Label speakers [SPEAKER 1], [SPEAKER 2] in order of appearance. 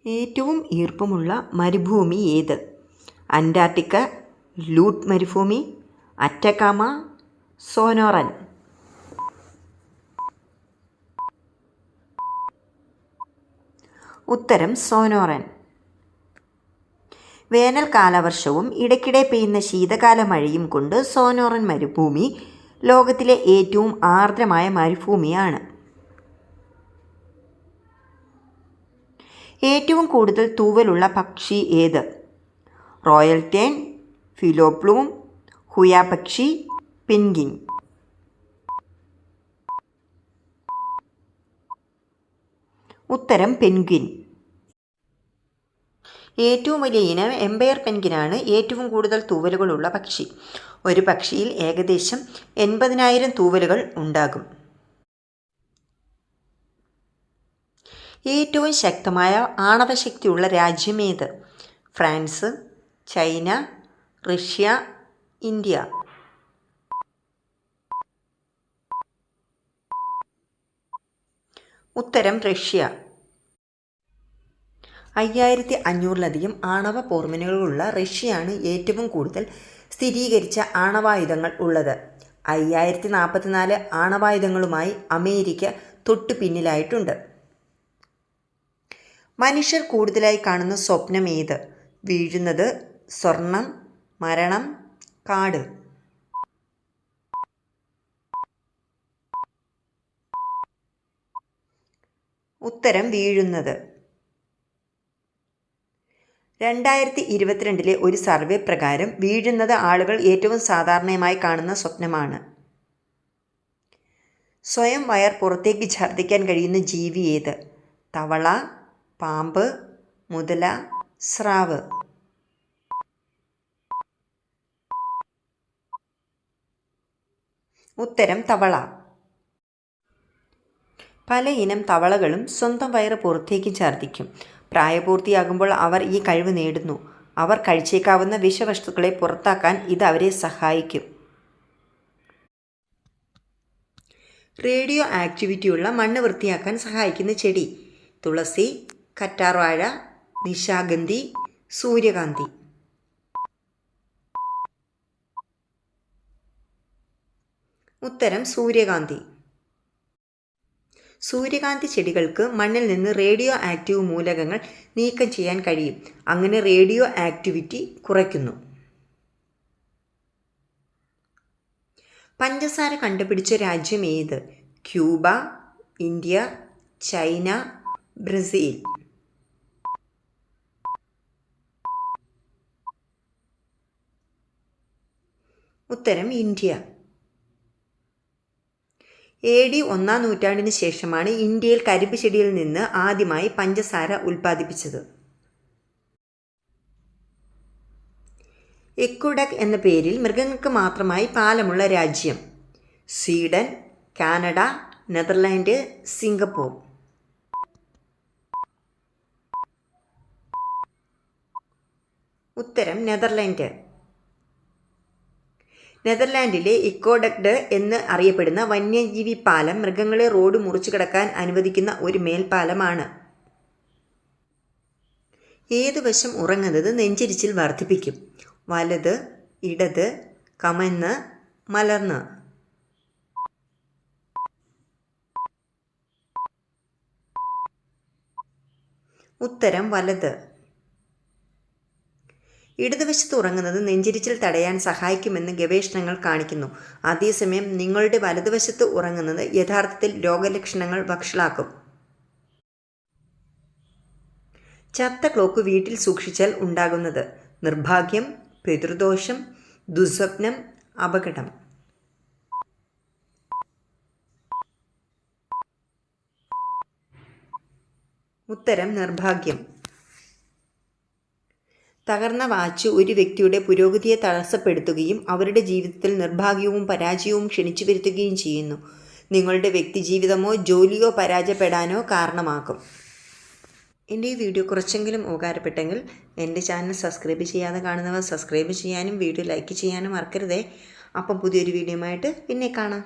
[SPEAKER 1] ഏറ്റവും ഈർപ്പമുള്ള മരുഭൂമി ഏത്? അന്റാർട്ടിക്ക, ലൂട്ട് മരുഭൂമി, അറ്റക്കാമ, സോനോറൻ. ഉത്തരം സോനോറൻ. വേനൽ കാലവർഷവും ഇടയ്ക്കിടെ പെയ്യുന്ന ശീതകാല മഴയും കൊണ്ട് സോനോറൻ മരുഭൂമി ലോകത്തിലെ ഏറ്റവും ആർദ്രമായ മരുഭൂമിയാണ്. ഏറ്റവും കൂടുതൽ തൂവലുള്ള പക്ഷി ഏത്? റോയൽ ടേൺ, ഫിലോപ്ലൂം, ഹുയ പക്ഷി, പെൻഗ്വിൻ. ഉത്തരം പെൻഗ്വിൻ. ഏറ്റവും വലിയ ഇനം എംപയർ പെൻഗ്വിനാണ്. ഏറ്റവും കൂടുതൽ തൂവലുകളുള്ള പക്ഷി. ഒരു പക്ഷിയിൽ ഏകദേശം 80,000 തൂവലുകൾ ഉണ്ടാകും. ഏറ്റവും ശക്തമായ ആണവശക്തിയുള്ള രാജ്യമേത്? France, China, Russia, India. ഉത്തരം റഷ്യ. 5500-ലധികം ആണവ പോർമുനകളുള്ള റഷ്യയാണ് ഏറ്റവും കൂടുതൽ സ്ഥിരീകരിച്ച ആണവായുധങ്ങൾ ഉള്ളത്. 5044 ആണവായുധങ്ങളുമായി അമേരിക്ക തൊട്ടു പിന്നിലായിട്ടുണ്ട്. മനുഷ്യർ കൂടുതലായി കാണുന്ന സ്വപ്നം ഏത്? വീഴുന്നത്, സ്വർണം, മരണം, കാട്. ഉത്തരം വീഴുന്നത്. 2022 ഒരു സർവേ പ്രകാരം വീഴുന്നത് ആളുകൾ ഏറ്റവും സാധാരണയായി കാണുന്ന സ്വപ്നമാണ്. സ്വയം വയർ പുറത്തേക്ക് ഛർദ്ദിക്കാൻ കഴിയുന്ന ജീവി ഏത്? തവള, പാമ്പ്, മുതല, സ്രാവ്. ഉത്തരം തവള. പല ഇനം തവളകളും സ്വന്തം വയറ് പുറത്തേക്ക് ഛർദ്ദിക്കും. പ്രായപൂർത്തിയാകുമ്പോൾ അവർ ഈ കഴിവ് നേടുന്നു. അവർ കഴിച്ചേക്കാവുന്ന വിഷവസ്തുക്കളെ പുറത്താക്കാൻ ഇത് അവരെ സഹായിക്കും. റേഡിയോ ആക്ടിവിറ്റിയുള്ള മണ്ണ് വൃത്തിയാക്കാൻ സഹായിക്കുന്ന ചെടി: തുളസി, കറ്റാർവാഴ, നിശാഗന്ധി, സൂര്യകാന്തി. ഉത്തരം സൂര്യകാന്തി. സൂര്യകാന്തി ചെടികൾക്ക് മണ്ണിൽ നിന്ന് റേഡിയോ ആക്റ്റീവ് മൂലകങ്ങൾ നീക്കം ചെയ്യാൻ കഴിയും. അങ്ങനെ റേഡിയോ ആക്ടിവിറ്റി കുറയ്ക്കുന്നു. പഞ്ചസാര കണ്ടുപിടിച്ച രാജ്യം ഏത്? Cuba, India, China, Brazil. ഉത്തരം ഇന്ത്യ. AD 1-ാം നൂറ്റാണ്ടിന് ശേഷമാണ് ഇന്ത്യയിൽ കരിമ്പ് ചെടിയിൽ നിന്ന് ആദ്യമായി പഞ്ചസാര ഉൽപ്പാദിപ്പിച്ചത്. എക്വഡക് എന്ന പേരിൽ മൃഗങ്ങൾക്ക് മാത്രമായി പാലമുള്ള രാജ്യം: സ്വീഡൻ, കാനഡ, നെതർലാൻഡ്, സിംഗപ്പൂർ. ഉത്തരം നെതർലാൻഡ്. നെതർലാൻഡിലെ ഇക്കോഡക്ട് എന്ന് അറിയപ്പെടുന്ന വന്യജീവി പാലം മൃഗങ്ങളെ റോഡ് മുറിച്ചു കടക്കാൻ അനുവദിക്കുന്ന ഒരു മേൽപ്പാലമാണ്. ഏത് വശം ഉറങ്ങുന്നത് നെഞ്ചിരിച്ചിൽ വർദ്ധിപ്പിക്കും? വലത്, ഇടത്, കമന്ന്, മലർന്ന്. ഉത്തരം വലത്. ഇടതുവശത്ത് ഉറങ്ങുന്നത് നെഞ്ചിരിച്ചിൽ തടയാൻ സഹായിക്കുമെന്ന് ഗവേഷണങ്ങൾ കാണിക്കുന്നു. അതേസമയം നിങ്ങളുടെ വലതുവശത്ത് ഉറങ്ങുന്നത് യഥാർത്ഥത്തിൽ രോഗലക്ഷണങ്ങൾ വഷളാക്കും. ചത്ത ക്ലോക്ക് വീട്ടിൽ സൂക്ഷിച്ചാൽ ഉണ്ടാകുന്നത്: നിർഭാഗ്യം, പിതൃദോഷം, ദുസ്വപ്നം, അപകടം. ഉത്തരം നിർഭാഗ്യം. തകർന്ന വാച്ച് ഒരു വ്യക്തിയുടെ പുരോഗതിയെ തടസ്സപ്പെടുത്തുകയും അവരുടെ ജീവിതത്തിൽ നിർഭാഗ്യവും പരാജയവും ക്ഷണിച്ചു വരുത്തുകയും ചെയ്യുന്നു. നിങ്ങളുടെ വ്യക്തിജീവിതമോ ജോലിയോ പരാജയപ്പെടാനോ കാരണമാകും. എൻ്റെ ഈ വീഡിയോ കുറച്ചെങ്കിലും ഉപകാരപ്പെട്ടെങ്കിൽ എൻ്റെ ചാനൽ സബ്സ്ക്രൈബ് ചെയ്യാതെ കാണുന്നവർ സബ്സ്ക്രൈബ് ചെയ്യാനും വീഡിയോ ലൈക്ക് ചെയ്യാനും മറക്കരുതേ. അപ്പം പുതിയൊരു വീഡിയോയുമായിട്ട് പിന്നെ കാണാം.